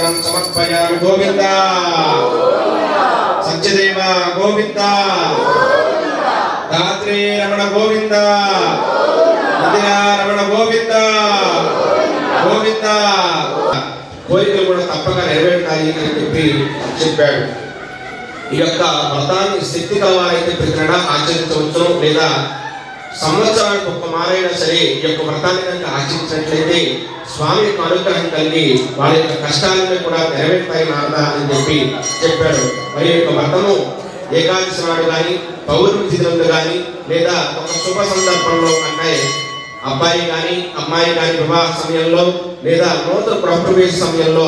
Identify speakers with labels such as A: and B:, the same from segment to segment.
A: दर्शनं समर्पयामि गोविंद सत्यदेव गोविंद धात्री रमण गोविंद विद्या रमण गोविंद गोविंद కోరికలు కూడా తప్పక నెరవేరుతాయి అని చెప్పాడు. ఈ యొక్క వ్రతాన్ని శక్తి కలవారైతే ప్రతి నెల ఆచరించవచ్చు, లేదా సంవత్సరానికి ఒక్క మారైనా సరే ఈ యొక్క వ్రతాన్ని కనుక ఆచరించినట్లయితే స్వామి యొక్క అనుగ్రహం కలిగి వారి యొక్క కష్టాలను కూడా నెరవేరుతాయి నారదా అని చెప్పాడు. మరి యొక్క వ్రతము ఏకాదశి నాడు కానీ పౌర్ణమి తిథులందు కానీ లేదా ఒక శుభ సందర్భంలో అంటే అబ్బాయి కానీ అమ్మాయి కానీ వివాహ సమయంలో లేదా నూతన గృహప్రవేశ సమయంలో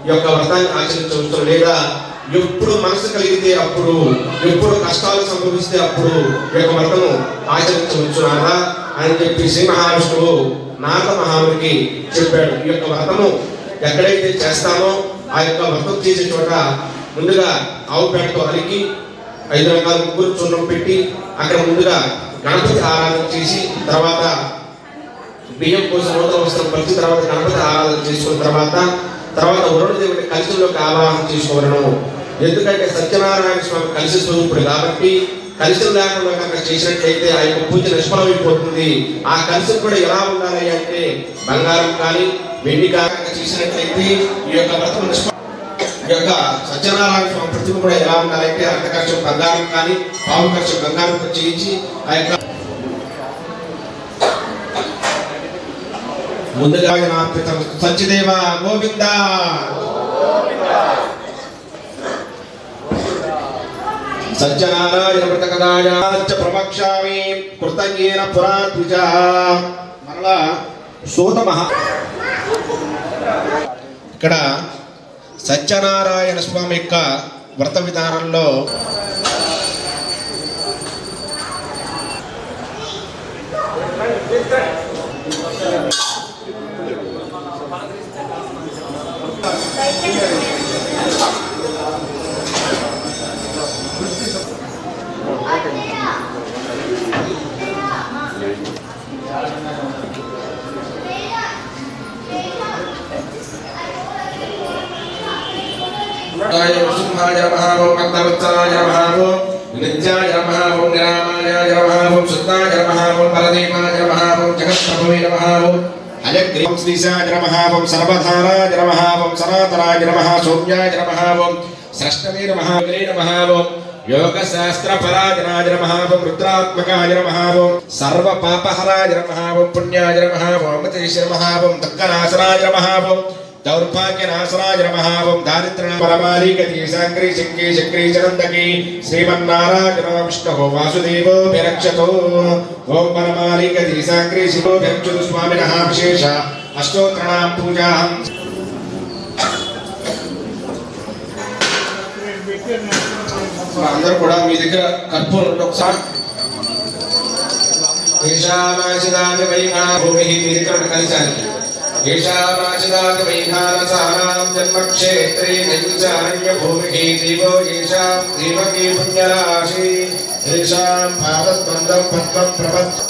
A: ఈ యొక్క వ్రతాన్ని ఆచరించవచ్చు, లేదా ఎప్పుడు మనసు కలిగితే అప్పుడు, ఎప్పుడు కష్టాలు సంభవిస్తే అప్పుడు ఈ యొక్క వ్రతము ఆచరించవచ్చు నారదా అని శ్రీ మహావిష్ణువు నారద మహామునికి చెప్పాడు. ఈ యొక్క వ్రతము ఎక్కడైతే చేస్తామో ఆ యొక్క వ్రతం చేసే చోట ముందుగా ఆవు పేడతో అలికి 5 రకాల ముగ్గురు చూర్ణం పెట్టి అక్కడ ముందుగా గణపతి ఆరాధన చేసి తర్వాత బియ్యం కోసం నూతన వస్త్రం పరిచి తర్వాత గణపతి ఆరాధన చేసుకున్న తర్వాత వరుణ దేవుడి కలిసిలోకి ఆవాహన చేసుకోవడం. ఎందుకంటే సత్యనారాయణ స్వామి కలిసి స్వరూపుడు కాబట్టి కలిసి లేకుండా కనుక చేసినట్లయితే ఆ యొక్క పూజ నిష్ఫలమైపోతుంది. ఆ కలిసి కూడా ఎలా ఉండాలి అంటే బంగారం కానీ వెండి కానీ చేసినట్లయితే ఈ యొక్క వ్రతం ఈ యొక్క సత్యనారాయణ స్వామి ప్రతిమ కూడా ఎలా ఉండాలంటే అర్ధకర్షం బంగారం కానీ పావు కర్షం బంగారంతో చేయించి ఆ యొక్క ముందుగా సత్యదేవ గోవింద సత్యనారాయణ వ్రతకథాయ ప్రవక్ష్యామి కృతజ్ఞేన పురాద్విజ. మరలా సూత మహా ఇక్కడ సత్యనారాయణ స్వామి యొక్క వ్రత విధానంలో సింహాయ నమః పద్మవత్సలాయ నమః నిత్యాయ నమః నిరామాయ నమః శుద్ధాయ నమః పరదేవాయ నమః జగత్ప్రభవే నమః అజగ్రీవం శ్రీశాయ నమః సర్వధారాయ నమః సనాతనాయ నమః సౌమ్యాయ నమః స్రష్టవే నమః నమః యోగశాస్త్రపరాయ నమః రుద్రాత్మకాయ నమః సర్వపాపహరాయ నమః పుణ్యాయ నమః అమృతేశ నమః దుఃఖనాశనాయ నమః దౌర్భాగ్యనాశనాయ నమః దారిద్ర్య పరమాలీగతి సాంగ్రీ శంకీ శంకరీ చనందకి శ్రీమన్నారాయణ విష్ణుః వాసుదేవో విరక్షతో ఓం పరమాలీగతి సాంగ్రీ శివో విరక్షతు స్వామినః విశేష అష్టోత్తరాణాం పూజాహం. అందరూ కూడా మీ దగ్గర కర్పూరం ఒకసారి ఈశావాసిదాయ వైభూమి మీ దగ్గర కలిసాలి. ఈశావాసిదాయ వైభానసానాం జన్మక్షేత్రే నిత్యారణ్య భూమికి దేవో ఈశాం దేవకీ పుణ్యరాశి ఈశాం భావస్పందం పద్మం ప్రపత్